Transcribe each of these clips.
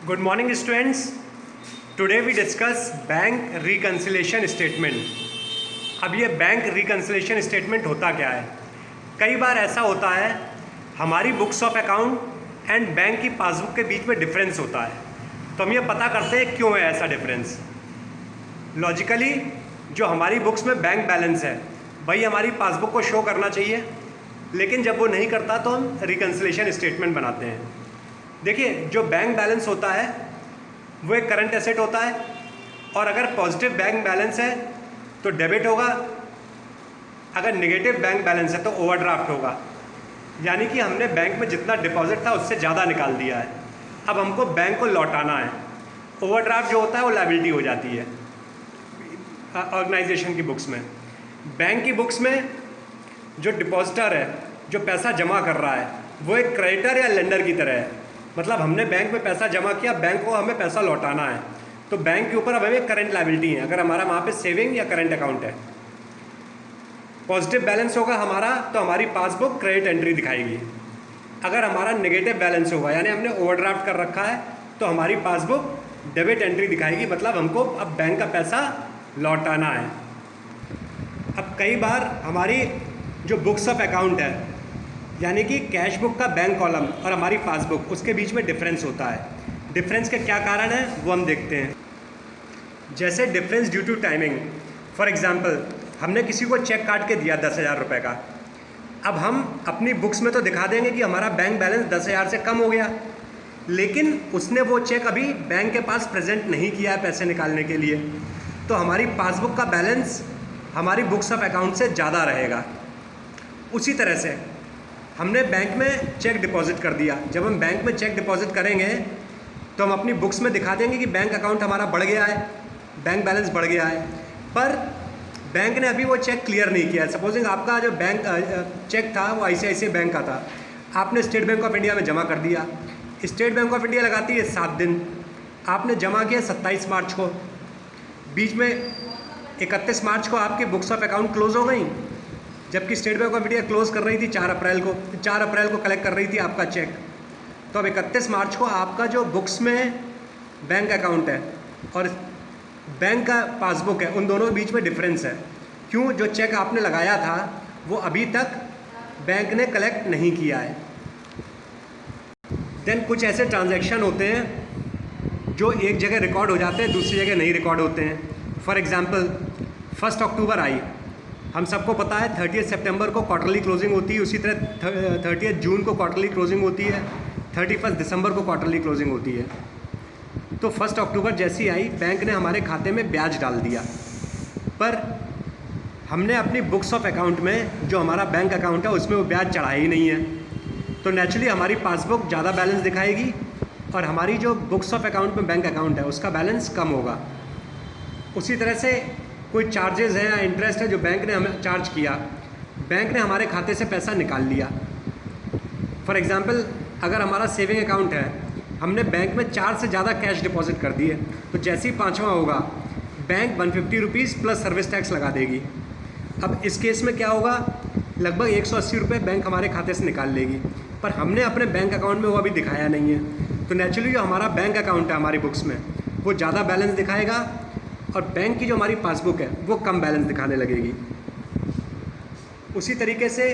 Good morning students. Today we discuss bank reconciliation statement. अब ये bank reconciliation statement होता क्या है? कई बार ऐसा होता है हमारी books of account and bank की पासबुक के बीच में डिफरेंस होता है, तो हम ये पता करते हैं क्यों है ऐसा डिफरेंस. लॉजिकली जो हमारी बुक्स में बैंक बैलेंस है वही हमारी पासबुक को शो करना चाहिए, लेकिन जब वो नहीं करता तो हम रिकन्सिलेशन स्टेटमेंट बनाते हैं. देखिए, जो बैंक बैलेंस होता है वो एक करंट एसेट होता है, और अगर पॉजिटिव बैंक बैलेंस है तो डेबिट होगा, अगर नेगेटिव बैंक बैलेंस है तो ओवरड्राफ्ट होगा. यानी कि हमने बैंक में जितना डिपॉजिट था उससे ज़्यादा निकाल दिया है, अब हमको बैंक को लौटाना है. ओवरड्राफ्ट जो होता है वो लायबिलिटी हो जाती है ऑर्गेनाइजेशन की बुक्स में. बैंक की बुक्स में जो डिपॉजिटर है, जो पैसा जमा कर रहा है, वो एक क्रेडिटर या लेंडर की तरह है. मतलब हमने बैंक में पैसा जमा किया, बैंक को हमें पैसा लौटाना है, तो बैंक के ऊपर अब हमें करंट लायबिलिटी है अगर हमारा वहाँ पे सेविंग या करंट अकाउंट है. पॉजिटिव बैलेंस होगा हमारा तो हमारी पासबुक क्रेडिट एंट्री दिखाएगी. अगर हमारा नेगेटिव बैलेंस होगा यानी हमने ओवरड्राफ्ट कर रखा है तो हमारी पासबुक डेबिट एंट्री दिखाएगी. मतलब हमको अब बैंक का पैसा लौटाना है. अब कई बार हमारी जो बुक्स ऑफ अकाउंट है यानी कि कैश बुक का बैंक कॉलम और हमारी पासबुक, उसके बीच में डिफरेंस होता है. डिफरेंस के क्या कारण है वो हम देखते हैं. जैसे difference due to timing. For example, हमने किसी को चेक काट के दिया 10,000 रुपये का. अब हम अपनी बुक्स में तो दिखा देंगे कि हमारा बैंक बैलेंस 10,000 से कम हो गया, लेकिन उसने वो चेक अभी बैंक के पास प्रेजेंट नहीं किया है पैसे निकालने के लिए, तो हमारी पासबुक का बैलेंस हमारी बुक्स ऑफ अकाउंट से ज़्यादा रहेगा. उसी तरह से हमने बैंक में चेक डिपॉजिट कर दिया. जब हम बैंक में चेक डिपॉजिट करेंगे तो हम अपनी बुक्स में दिखा देंगे कि बैंक अकाउंट हमारा बढ़ गया है, बैंक बैलेंस बढ़ गया है, पर बैंक ने अभी वो चेक क्लियर नहीं किया है. सपोजिंग आपका जो बैंक चेक था वो ICICI बैंक का था, आपने स्टेट बैंक ऑफ इंडिया में जमा कर दिया. स्टेट बैंक ऑफ इंडिया लगाती है 7 दिन, आपने जमा किया 27 मार्च को. बीच में 31 मार्च को आपकी बुक्स ऑफ अकाउंट क्लोज हो गई, जबकि state bank of India close कर रही थी 4 अप्रैल को. 4 अप्रैल को कलेक्ट कर रही थी आपका चेक. तो अब 31 मार्च को आपका जो बुक्स में बैंक अकाउंट है और बैंक का पासबुक है, उन दोनों के बीच में डिफरेंस है. क्यों? जो चेक आपने लगाया था वो अभी तक बैंक ने कलेक्ट नहीं किया है. देन कुछ ऐसे ट्रांजैक्शन होते हैं जो एक जगह रिकॉर्ड हो जाते हैं, दूसरी जगह नहीं रिकॉर्ड होते हैं. फॉर एग्ज़ाम्पल, 1 अक्टूबर आई, हम सबको पता है 30 सितंबर को क्वार्टरली क्लोजिंग होती है, उसी तरह 30 जून को क्वार्टरली क्लोजिंग होती है, 31 दिसंबर को क्वार्टरली क्लोजिंग होती है. तो 1 अक्टूबर जैसी आई, बैंक ने हमारे खाते में ब्याज डाल दिया, पर हमने अपनी बुक्स ऑफ अकाउंट में जो हमारा बैंक अकाउंट है उसमें वो ब्याज चढ़ाया ही नहीं है. तो नेचुरली हमारी पासबुक ज़्यादा बैलेंस दिखाएगी और हमारी जो बुक्स ऑफ अकाउंट में बैंक अकाउंट है उसका बैलेंस कम होगा. उसी तरह से कोई चार्जेस हैं या इंटरेस्ट है जो बैंक ने हमें चार्ज किया, बैंक ने हमारे खाते से पैसा निकाल लिया. फॉर एग्ज़ाम्पल, अगर हमारा सेविंग अकाउंट है, हमने बैंक में 4 से ज़्यादा कैश डिपॉजिट कर दिए, तो जैसे ही 5वां होगा bank 150 rupees plus service tax लगा देगी. अब इस केस में क्या होगा, लगभग 180 रुपये बैंक हमारे खाते से निकाल लेगी, पर हमने अपने बैंक अकाउंट में वो अभी दिखाया नहीं है. तो नेचुरली जो हमारा बैंक अकाउंट है हमारी बुक्स में वो ज़्यादा बैलेंस दिखाएगा और बैंक की जो हमारी पासबुक है वो कम बैलेंस दिखाने लगेगी. उसी तरीके से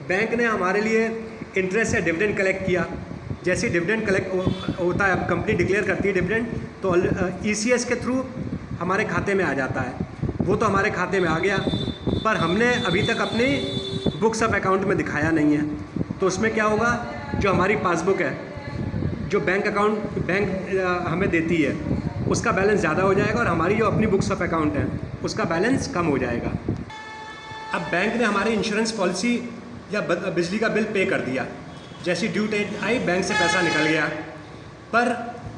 बैंक ने हमारे लिए इंटरेस्ट या डिविडेंड कलेक्ट किया. जैसे डिविडेंड कलेक्ट होता है, अब कंपनी डिक्लेयर करती है डिविडेंड, तो ECS के थ्रू हमारे खाते में आ जाता है. वो तो हमारे खाते में आ गया, पर हमने अभी तक अपनी बुक्स ऑफ अकाउंट में दिखाया नहीं है. तो उसमें क्या होगा, जो हमारी पासबुक है, जो बैंक अकाउंट बैंक हमें देती है, उसका बैलेंस ज़्यादा हो जाएगा और हमारी जो अपनी बुक्स ऑफ अकाउंट है उसका बैलेंस कम हो जाएगा. अब बैंक ने हमारी इंश्योरेंस पॉलिसी या बिजली का बिल पे कर दिया, जैसी ड्यू डेट आई बैंक से पैसा निकल गया, पर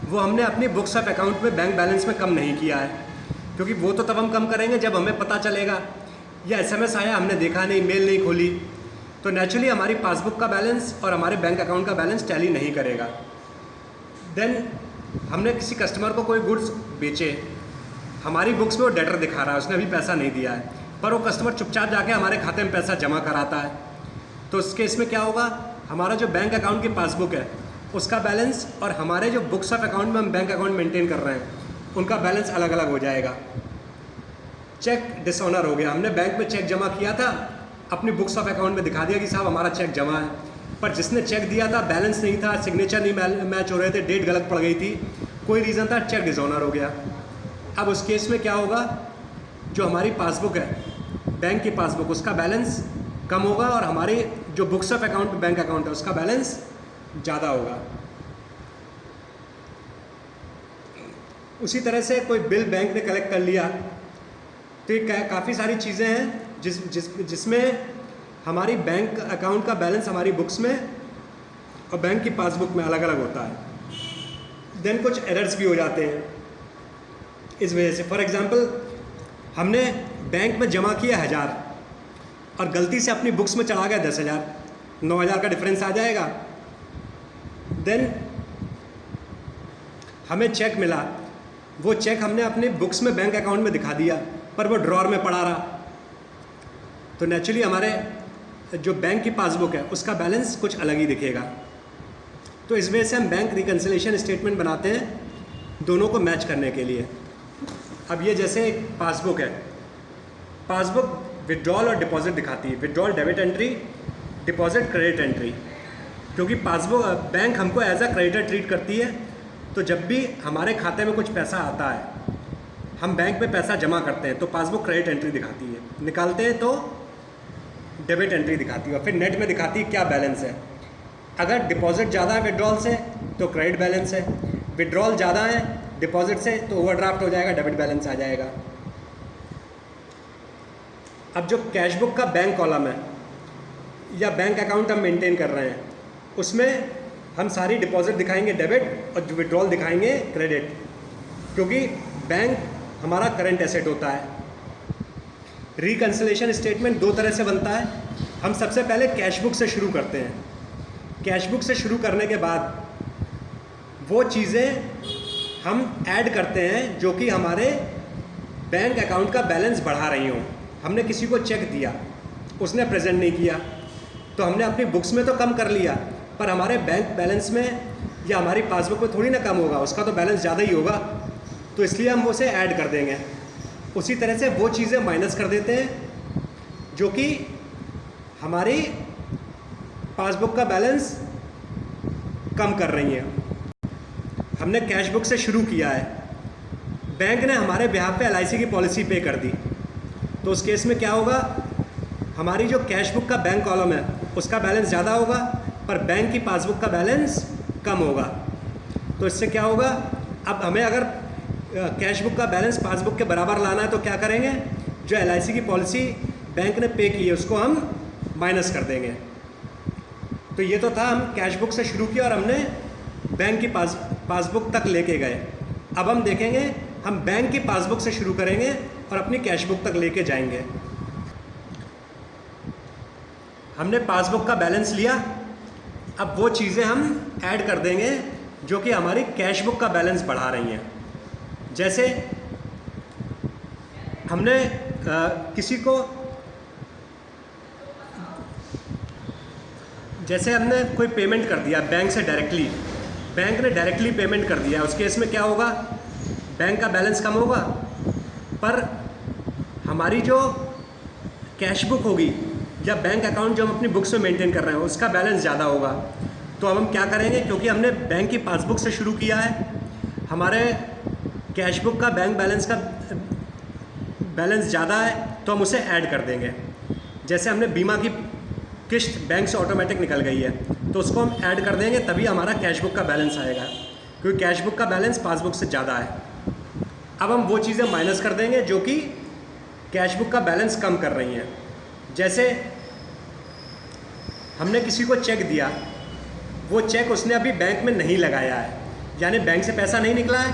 वो हमने अपनी बुक्स ऑफ अकाउंट में बैंक बैलेंस में कम नहीं किया है, क्योंकि वो तो तब हम कम करेंगे जब हमें पता चलेगा, या SMS आया हमने देखा नहीं, मेल नहीं खोली, तो नेचुरली हमारी पासबुक का बैलेंस और हमारे बैंक अकाउंट का बैलेंस टैली नहीं करेगा. देन हमने किसी कस्टमर को कोई गुड्स बेचे, हमारी बुक्स में वो डेटर दिखा रहा है, उसने अभी पैसा नहीं दिया है, पर वो कस्टमर चुपचाप जाके हमारे खाते में पैसा जमा कराता है. तो इस केस में क्या होगा, हमारा जो बैंक अकाउंट की पासबुक है उसका बैलेंस और हमारे जो बुक्स ऑफ अकाउंट में हम बैंक अकाउंट मेंटेन कर रहे हैं उनका बैलेंस अलग अलग हो जाएगा। चेक डिसऑनर हो गया, हमने बैंक में चेक जमा किया था, अपनी बुक्स ऑफ अकाउंट में दिखा दिया कि साहब हमारा चेक जमा है, पर जिसने चेक दिया था बैलेंस नहीं था, सिग्नेचर नहीं मैच हो रहे थे, डेट गलत पड़ गई थी, कोई रीज़न था, चेक डिसऑनर हो गया। अब उस केस में क्या होगा, जो हमारी पासबुक है बैंक की पासबुक, उसका बैलेंस कम होगा और हमारी जो books of account bank account है उसका बैलेंस ज़्यादा होगा। उसी तरह से कोई बिल बैंक ने कलेक्ट कर लिया तो ये काफ़ी सारी चीज़ें हैं जिसमें हमारी बैंक अकाउंट का बैलेंस हमारी बुक्स में और बैंक की पासबुक में अलग अलग होता है। देन कुछ एरर्स भी हो जाते हैं इस वजह से। फॉर एग्जांपल हमने बैंक में जमा किया 1000 और गलती से अपनी बुक्स में चढ़ा गया 10,000, 9,000 का डिफरेंस आ जाएगा। देन हमें चेक मिला, वो चेक हमने अपने बुक्स में बैंक अकाउंट में दिखा दिया पर वो ड्रॉर में पड़ा रहा, तो नेचुरली हमारे जो बैंक की पासबुक है उसका बैलेंस कुछ अलग ही दिखेगा। तो इस वजह से हम बैंक रिकन्सिलिएशन स्टेटमेंट बनाते हैं दोनों को मैच करने के लिए। अब ये जैसे एक पासबुक है, पासबुक विड्रॉल और डिपॉजिट दिखाती है, withdrawal debit entry, deposit credit entry. क्योंकि पासबुक बैंक हमको एज अ क्रेडिटर ट्रीट करती है, तो जब भी हमारे खाते में कुछ पैसा आता है, हम बैंक में पैसा जमा करते हैं तो पासबुक क्रेडिट एंट्री दिखाती है, निकालते हैं तो डेबिट एंट्री दिखाती है और फिर नेट में दिखाती है क्या बैलेंस है। अगर डिपॉजिट ज़्यादा है विड्रॉल से तो क्रेडिट बैलेंस है, विड्रॉल ज़्यादा है डिपॉजिट से तो ओवरड्राफ्ट हो जाएगा, डेबिट बैलेंस आ जाएगा। अब जो कैश बुक का बैंक कॉलम है या बैंक अकाउंट हम मेंटेन कर रहे हैं, उसमें हम सारी डिपॉजिट दिखाएंगे डेबिट और विड्रॉल दिखाएंगे क्रेडिट, क्योंकि बैंक हमारा करंट एसेट होता है। रिकन्सिलिएशन स्टेटमेंट दो तरह से बनता है। हम सबसे पहले कैश बुक से शुरू करते हैं। कैश बुक से शुरू करने के बाद वो चीज़ें हम ऐड करते हैं जो कि हमारे बैंक अकाउंट का बैलेंस बढ़ा रही हों। हमने किसी को चेक दिया, उसने प्रेजेंट नहीं किया, तो हमने अपनी बुक्स में तो कम कर लिया, पर हमारे बैंक बैलेंस में या हमारी पासबुक में थोड़ी ना कम होगा, उसका तो बैलेंस ज़्यादा ही होगा, तो इसलिए हम उसे ऐड कर देंगे। उसी तरह से वो चीज़ें माइनस कर देते हैं जो कि हमारी पासबुक का बैलेंस कम कर रही हैं। हमने कैश बुक से शुरू किया है, बैंक ने हमारे बिहाफ पे LIC की पॉलिसी पे कर दी, तो उस केस में क्या होगा, हमारी जो कैश बुक का बैंक कॉलम है उसका बैलेंस ज़्यादा होगा पर बैंक की पासबुक का बैलेंस कम होगा। तो इससे क्या होगा, अब हमें अगर कैश बुक का बैलेंस पासबुक के बराबर लाना है तो क्या करेंगे, जो LIC की पॉलिसी बैंक ने पे की है उसको हम माइनस कर देंगे। तो ये तो था, हम कैश बुक से शुरू किया और हमने बैंक की पासबुक तक लेके गए। अब हम देखेंगे, हम बैंक की पासबुक से शुरू करेंगे और अपनी कैश बुक तक लेके जाएंगे। हमने पासबुक का बैलेंस लिया, अब वो चीज़ें हम ऐड कर देंगे जो कि हमारी कैश बुक का बैलेंस बढ़ा रही हैं। जैसे हमने किसी को, जैसे हमने कोई पेमेंट कर दिया बैंक से डायरेक्टली, बैंक ने डायरेक्टली पेमेंट कर दिया, उस केस में क्या होगा, बैंक का बैलेंस कम होगा पर हमारी जो कैश बुक होगी या बैंक अकाउंट जो हम अपनी बुक्स में मेंटेन कर रहे हैं उसका बैलेंस ज़्यादा होगा। तो अब हम क्या करेंगे, क्योंकि हमने बैंक की पासबुक से शुरू किया है, हमारे कैश बुक का बैंक बैलेंस का बैलेंस ज़्यादा है तो हम उसे ऐड कर देंगे। जैसे हमने बीमा की किस्त बैंक से ऑटोमेटिक निकल गई है तो उसको हम ऐड कर देंगे, तभी हमारा कैश बुक का बैलेंस आएगा, क्योंकि कैश बुक का बैलेंस पासबुक से ज़्यादा है। अब हम वो चीज़ें माइनस कर देंगे जो कि कैश बुक का बैलेंस कम कर रही हैं। जैसे हमने किसी को चेक दिया, वो चेक उसने अभी बैंक में नहीं लगाया है, यानी बैंक से पैसा नहीं निकला है,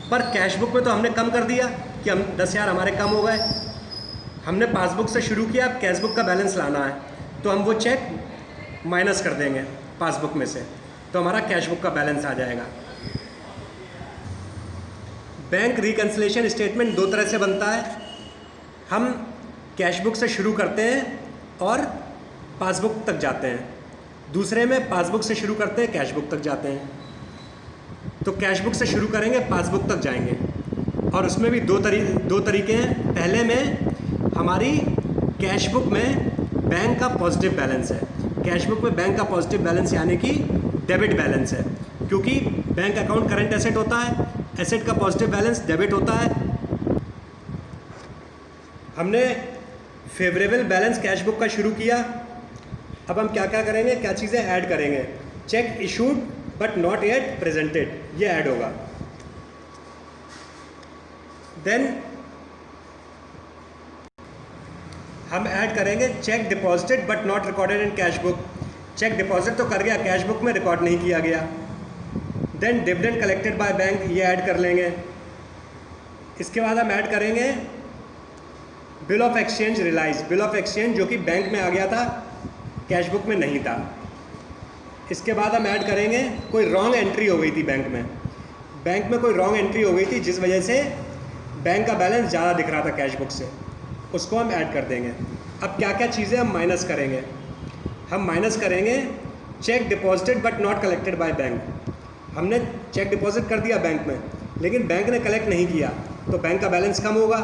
पर कैश बुक में तो हमने कम कर दिया कि हम 10,000 हमारे कम हो गए। हमने पासबुक से शुरू किया, अब कैश बुक का बैलेंस लाना है तो हम वो चेक माइनस कर देंगे पासबुक में से, तो हमारा कैश बुक का बैलेंस आ जाएगा। बैंक रिकन्सिलिएशन स्टेटमेंट दो तरह से बनता है। हम कैश बुक से शुरू करते हैं और पासबुक तक जाते हैं। दूसरे में पासबुक से शुरू करते हैं, कैश बुक तक जाते हैं। तो कैश बुक से शुरू करेंगे, पासबुक तक जाएंगे, और उसमें भी दो तरीके हैं। पहले में हमारी कैश बुक में बैंक का पॉजिटिव बैलेंस है। कैश बुक में बैंक का पॉजिटिव बैलेंस यानी कि डेबिट बैलेंस है, क्योंकि बैंक अकाउंट करंट एसेट होता है, एसेट का पॉजिटिव बैलेंस डेबिट होता है। हमने फेवरेबल बैलेंस कैश बुक का शुरू किया। अब हम क्या क्या करेंगे, क्या चीज़ें ऐड करेंगे। Cheque issued but not yet presented, ये ऐड होगा। देन हम ऐड करेंगे cheque deposited but not recorded in cash book. Cheque deposit तो कर गया, कैश बुक में रिकॉर्ड नहीं किया गया। Then dividend collected by bank, ये ऐड कर लेंगे। इसके बाद हम ऐड करेंगे bill of exchange realise, bill of exchange जो कि बैंक में आ गया था, कैश बुक में नहीं था। इसके बाद हम ऐड करेंगे कोई रॉन्ग एंट्री हो गई थी बैंक में कोई रॉन्ग एंट्री हो गई थी जिस वजह से बैंक का बैलेंस ज़्यादा दिख रहा था कैश बुक से, उसको हम ऐड कर देंगे। अब क्या क्या चीज़ें हम माइनस करेंगे, हम माइनस करेंगे cheque deposited but not collected by bank. हमने चेक डिपॉजिट कर दिया बैंक में, लेकिन बैंक ने कलेक्ट नहीं किया, तो बैंक का बैलेंस कम होगा।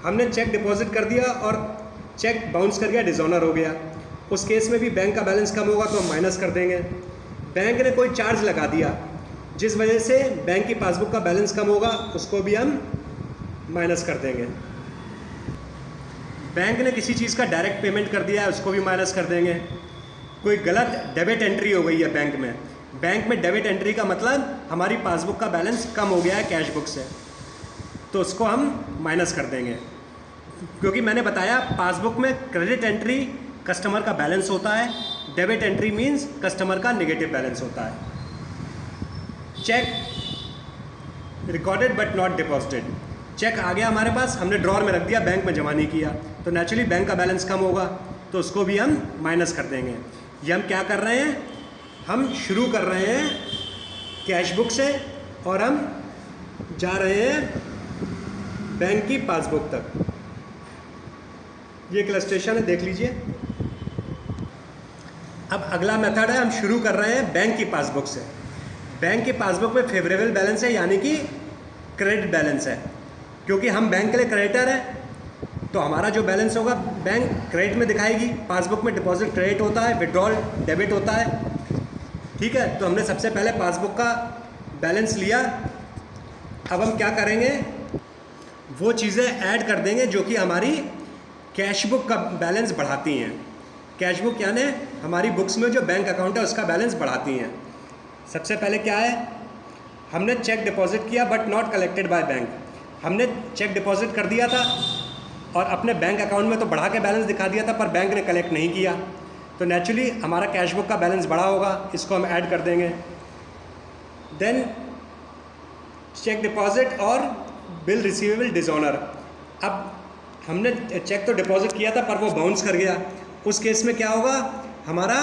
हमने चेक डिपॉजिट कर दिया और चेक बाउंस कर गया, डिसऑनर हो गया, उस केस में भी बैंक का बैलेंस कम होगा, तो हम माइनस कर देंगे। बैंक ने कोई चार्ज लगा दिया जिस वजह से बैंक की पासबुक का बैलेंस कम होगा, उसको भी हम माइनस कर देंगे। बैंक ने किसी चीज़ का डायरेक्ट पेमेंट कर दिया है, उसको भी माइनस कर देंगे। कोई गलत डेबिट एंट्री हो गई है बैंक में डेबिट एंट्री का मतलब हमारी पासबुक का बैलेंस कम हो गया है कैश बुक से, तो उसको हम माइनस कर देंगे। क्योंकि मैंने बताया पासबुक में क्रेडिट एंट्री कस्टमर का बैलेंस होता है, डेबिट एंट्री मींस कस्टमर का नेगेटिव बैलेंस होता है। Cheque recorded but not deposited, cheque आ गया हमारे पास, हमने ड्रॉर में रख दिया, बैंक में जमा नहीं किया, तो नेचुरली बैंक का बैलेंस कम होगा, तो उसको भी हम माइनस कर देंगे। ये हम क्या कर रहे हैं, हम शुरू कर रहे हैं कैश बुक से और हम जा रहे हैं बैंक की पासबुक तक। ये एक इलस्ट्रेशन है, देख लीजिए। अब अगला मेथड है, हम शुरू कर रहे हैं बैंक की पासबुक से। बैंक की पासबुक में फेवरेबल बैलेंस है, यानी कि क्रेडिट बैलेंस है, क्योंकि हम बैंक के लिए क्रेडिटर हैं, तो हमारा जो बैलेंस होगा बैंक क्रेडिट में दिखाएगी। पासबुक में डिपॉजिट क्रेडिट होता है, विड्रॉल डेबिट होता है, ठीक है। तो हमने सबसे पहले पासबुक का बैलेंस लिया। अब हम क्या करेंगे, वो चीज़ें ऐड कर देंगे जो कि हमारी कैश बुक का बैलेंस बढ़ाती हैं। कैश बुक यानी हमारी बुक्स में जो बैंक अकाउंट है उसका बैलेंस बढ़ाती हैं। सबसे पहले क्या है, हमने चेक डिपॉजिट किया but not collected by bank. हमने चेक डिपॉजिट कर दिया था और अपने बैंक अकाउंट में तो बढ़ा के बैलेंस दिखा दिया था, पर बैंक ने कलेक्ट नहीं किया, तो नेचुरली हमारा कैश बुक का बैलेंस बढ़ा होगा, इसको हम ऐड कर देंगे। देन चेक डिपॉजिट और बिल रिसीवेबल डिसऑनर। अब हमने चेक तो डिपॉजिट किया था पर वो बाउंस कर गया, उस केस में क्या होगा, हमारा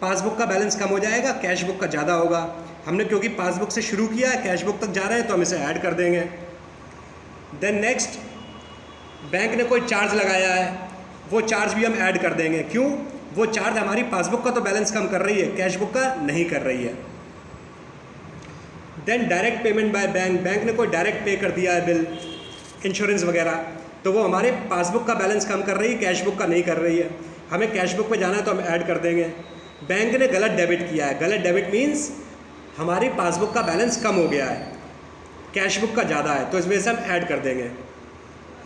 पासबुक का बैलेंस कम हो जाएगा, कैश बुक का ज़्यादा होगा। हमने क्योंकि पासबुक से शुरू किया है, कैश बुक तक जा रहे हैं, तो हम इसे ऐड कर देंगे। देन नेक्स्ट, बैंक ने कोई चार्ज लगाया है, वो चार्ज भी हम ऐड कर देंगे। क्यों, वो चार्ज हमारी पासबुक का तो बैलेंस कम कर रही है, कैश बुक का नहीं कर रही है। Then direct payment by bank, bank ने कोई डायरेक्ट पे कर दिया है बिल, इंश्योरेंस वगैरह, तो वो हमारे पासबुक का बैलेंस कम कर रही है, कैश बुक का नहीं कर रही है। हमें कैश बुक पे जाना है तो हम ऐड कर देंगे। बैंक ने गलत डेबिट किया है, गलत डेबिट मीन्स हमारी पासबुक का बैलेंस कम हो गया है, कैश बुक का ज़्यादा है, तो इस वजह से हम ऐड कर देंगे।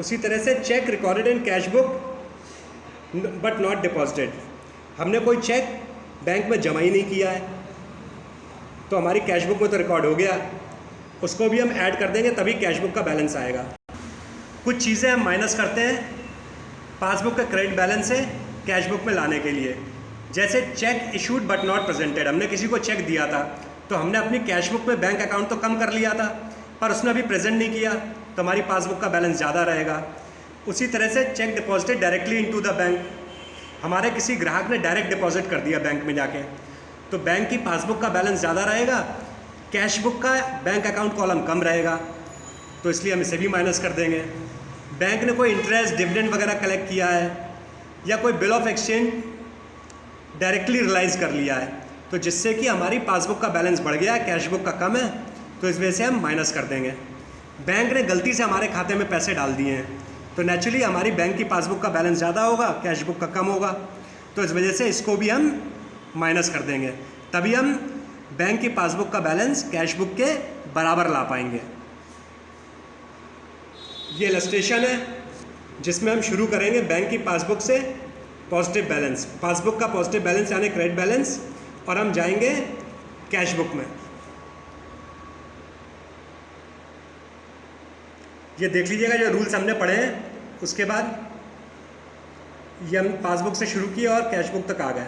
उसी तरह से cheque recorded in cash book but not deposited, हमने कोई चेक बैंक में जमा ही नहीं किया है, तो हमारी कैश बुक में तो रिकॉर्ड हो गया, उसको भी हम ऐड कर देंगे, तभी कैश बुक का बैलेंस आएगा। कुछ चीज़ें हम माइनस करते हैं पासबुक का क्रेडिट बैलेंस से कैश बुक में लाने के लिए, जैसे check issued but not presented. हमने किसी को चेक दिया था, तो हमने अपनी कैश बुक में बैंक अकाउंट तो कम कर लिया था, पर उसने अभी प्रेजेंट नहीं किया, तो हमारी पासबुक का बैलेंस ज़्यादा रहेगा। उसी तरह से check deposited directly into the bank, हमारे किसी ग्राहक ने डायरेक्ट डिपॉजिट कर दिया बैंक में जाके, तो बैंक की पासबुक का बैलेंस ज़्यादा रहेगा, कैश बुक का बैंक अकाउंट कॉलम कम रहेगा, तो इसलिए हम इसे भी माइनस कर देंगे। बैंक ने कोई इंटरेस्ट डिविडेंड वगैरह कलेक्ट किया है, या कोई bill of exchange directly realise कर लिया है, तो जिससे कि हमारी पासबुक का बैलेंस बढ़ गया है, कैश बुक का कम है, तो इस वजह से हम माइनस कर देंगे। बैंक ने गलती से हमारे खाते में पैसे डाल दिए हैं, तो नेचुरली हमारी बैंक की पासबुक का बैलेंस ज़्यादा होगा, कैश बुक का कम होगा, तो इस वजह से इसको भी हम माइनस कर देंगे, तभी हम बैंक की पासबुक का बैलेंस कैश बुक के बराबर ला पाएंगे। ये इलस्ट्रेशन है जिसमें हम शुरू करेंगे बैंक की पासबुक से पॉजिटिव बैलेंस, पासबुक का पॉजिटिव बैलेंस यानी क्रेडिट बैलेंस, और हम जाएंगे कैश बुक में। ये देख लीजिएगा जो रूल्स हमने पढ़े हैं, उसके बाद ये हम पासबुक से शुरू किए और कैश बुक तक आ गए।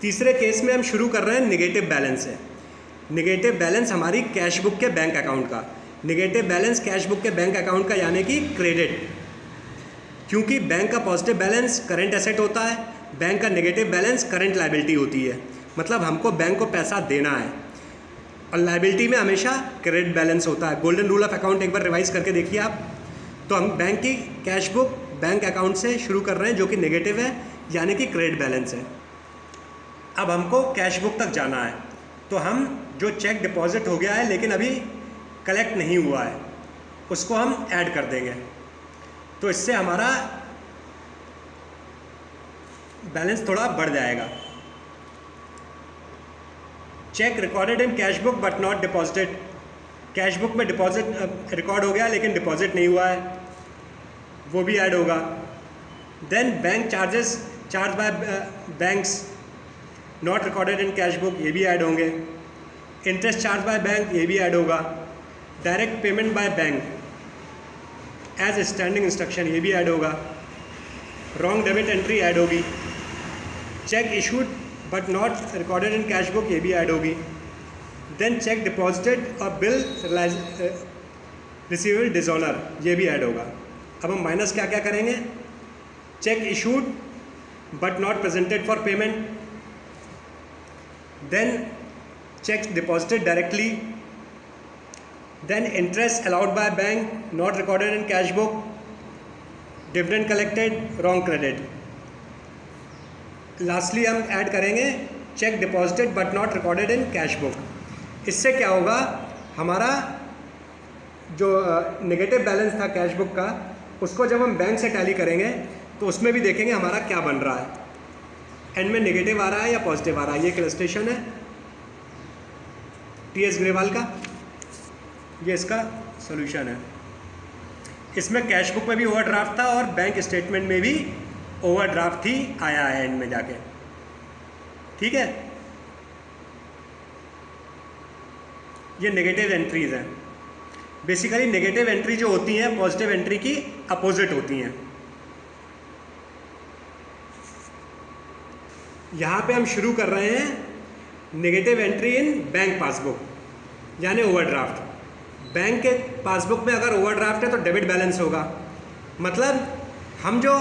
तीसरे केस में हम शुरू कर रहे हैं निगेटिव बैलेंस से। निगेटिव बैलेंस हमारी कैश बुक के बैंक अकाउंट का, निगेटिव बैलेंस कैश बुक के बैंक अकाउंट का यानी कि क्रेडिट, क्योंकि बैंक का पॉजिटिव बैलेंस करंट एसेट होता है, बैंक का नेगेटिव बैलेंस करंट लायबिलिटी होती है, मतलब हमको बैंक को पैसा देना है, और लायबिलिटी में हमेशा क्रेडिट बैलेंस होता है। गोल्डन रूल ऑफ अकाउंट एक बार रिवाइज करके देखिए आप। तो हम बैंक की कैश बुक बैंक अकाउंट से शुरू कर रहे हैं जो कि नेगेटिव है यानी कि क्रेडिट बैलेंस है। अब हमको कैश बुक तक जाना है, तो हम जो चेक डिपॉजिट हो गया है लेकिन अभी कलेक्ट नहीं हुआ है, उसको हम ऐड कर देंगे, तो इससे हमारा बैलेंस थोड़ा बढ़ जाएगा। Cheque recorded in cash book but not deposited, cash book में डिपॉजिट रिकॉर्ड हो गया लेकिन डिपॉजिट नहीं हुआ है, वो भी ऐड होगा। Then bank charges charge by banks not recorded in cash book, ये भी ऐड होंगे। इंटरेस्ट चार्ज बाय बैंक, ये भी ऐड होगा। Direct payment by bank as standing instruction, ये भी ऐड होगा। रॉन्ग डेबिट एंट्री ऐड होगी। Cheque issued but not recorded in cash book, ये भी ऐड होगी। देन चेक डिपॉजिटेड और बिल रिसीवेबल डिसऑनर, ये भी ऐड होगा। अब हम माइनस क्या क्या करेंगे? Cheque issued but not presented for payment, then cheque deposited directly, then interest allowed by bank not recorded in cash book, dividend collected wrong credit. Lastly हम add करेंगे cheque deposited but not recorded in cash book. इससे क्या होगा, हमारा जो negative balance था cash book का, उसको जब हम बैंक से टैली करेंगे तो उसमें भी देखेंगे हमारा क्या बन रहा है, एंड में नेगेटिव आ रहा है या पॉजिटिव आ रहा है। ये एक इलस्ट्रेशन है टी.एस. ग्रेवाल का, ये इसका सॉल्यूशन है। इसमें कैश बुक में भी ओवरड्राफ्ट था और बैंक स्टेटमेंट में भी ओवरड्राफ्ट ही आया है एंड में जाके, ठीक है। ये नेगेटिव एंट्रीज हैं। बेसिकली नेगेटिव एंट्री जो होती हैं पॉजिटिव एंट्री की अपोजिट होती हैं। यहाँ पे हम शुरू कर रहे हैं negative entry in bank passbook यानी ओवरड्राफ्ट। बैंक के पासबुक में अगर ओवरड्राफ्ट है तो डेबिट बैलेंस होगा, मतलब हम जो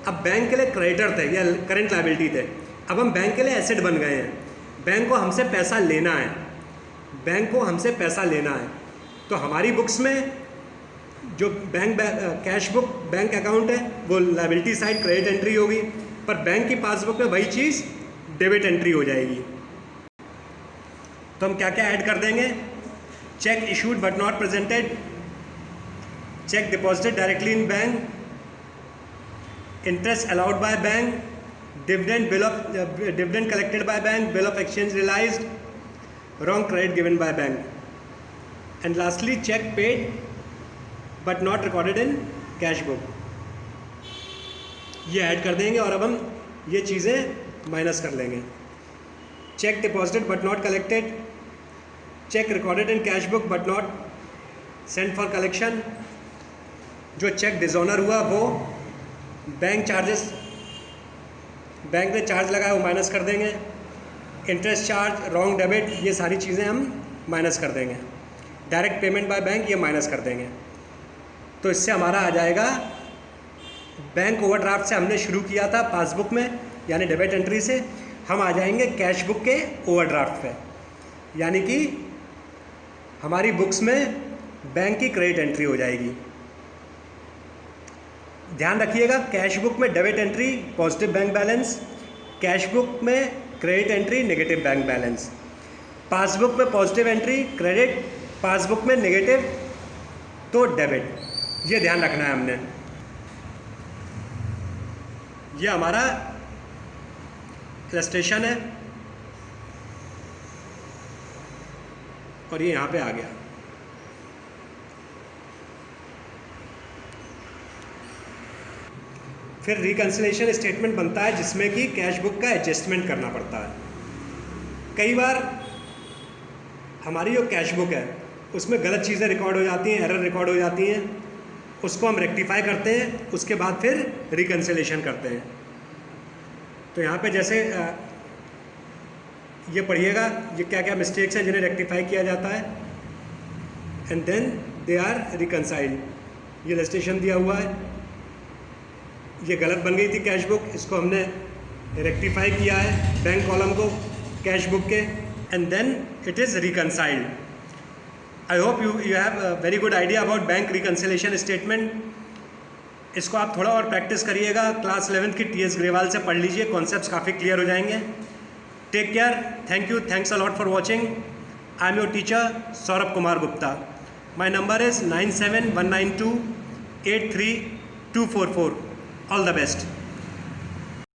अब बैंक के लिए क्रेडिटर थे या करंट लायबिलिटी थे, अब हम बैंक के लिए एसेट बन गए हैं। बैंक को हमसे पैसा लेना है, बैंक को हमसे पैसा लेना है, तो हमारी बुक्स में जो bank cash book bank account है वो लायबिलिटी साइड क्रेडिट एंट्री होगी, पर बैंक की पासबुक में वही चीज़ डेबिट एंट्री हो जाएगी। तो हम क्या क्या ऐड कर देंगे? Cheque issued but not presented, cheque deposited directly in bank, interest allowed by bank, dividend collected by bank, bill of exchange realised, wrong credit given by bank, and lastly cheque paid but not recorded in cash book. ये add कर देंगे और अब हम ये चीज़ें minus कर लेंगे। Cheque deposited but not collected, cheque recorded in cash book but not sent for collection, जो चेक डिसऑनर हुआ वो बैंक चार्जेस, बैंक ने चार्ज लगाया वो माइनस कर देंगे। इंटरेस्ट चार्ज, रॉन्ग डेबिट, ये सारी चीज़ें हम माइनस कर देंगे। डायरेक्ट पेमेंट बाय बैंक ये माइनस कर देंगे। तो इससे हमारा आ जाएगा बैंक ओवरड्राफ्ट से हमने शुरू किया था पासबुक में यानी डेबिट एंट्री से, हम आ जाएंगे कैश बुक के ओवरड्राफ्ट पे, यानी कि हमारी बुक्स में बैंक की क्रेडिट एंट्री हो जाएगी। ध्यान रखिएगा कैश बुक में debit entry positive bank balance, cash book में credit entry negative bank balance, passbook में पॉजिटिव एंट्री क्रेडिट, पासबुक में नेगेटिव तो डेबिट। ये ध्यान रखना है हमने। ये हमारा इलस्ट्रेशन है और ये यहाँ पे आ गया। फिर रिकंसिलिएशन स्टेटमेंट बनता है जिसमें कि कैश बुक का एडजस्टमेंट करना पड़ता है। कई बार हमारी जो कैश बुक है उसमें गलत चीज़ें रिकॉर्ड हो जाती हैं, एरर रिकॉर्ड हो जाती हैं, उसको हम रेक्टिफाई करते हैं, उसके बाद फिर रिकंसिलिएशन करते हैं। तो यहाँ पे जैसे ये पढ़िएगा ये क्या क्या मिस्टेक्स हैं जिन्हें रेक्टिफाई किया जाता है, एंड देन दे आर रिकंसाइल्ड। ये इलस्ट्रेशन दिया हुआ है, ये गलत बन गई थी कैश बुक, इसको हमने रेक्टिफाई किया है बैंक कॉलम को कैश बुक के, and then it is reconciled. I hope you have a very good idea about bank reconciliation statement. इसको आप थोड़ा और प्रैक्टिस करिएगा, क्लास 11th की टी एस ग्रेवाल से पढ़ लीजिए, कॉन्सेप्ट्स काफ़ी क्लियर हो जाएंगे। Take care, thank you, thanks a lot for watching. I am your teacher Saurabh Kumar Gupta. My number is 9719283244। All the best.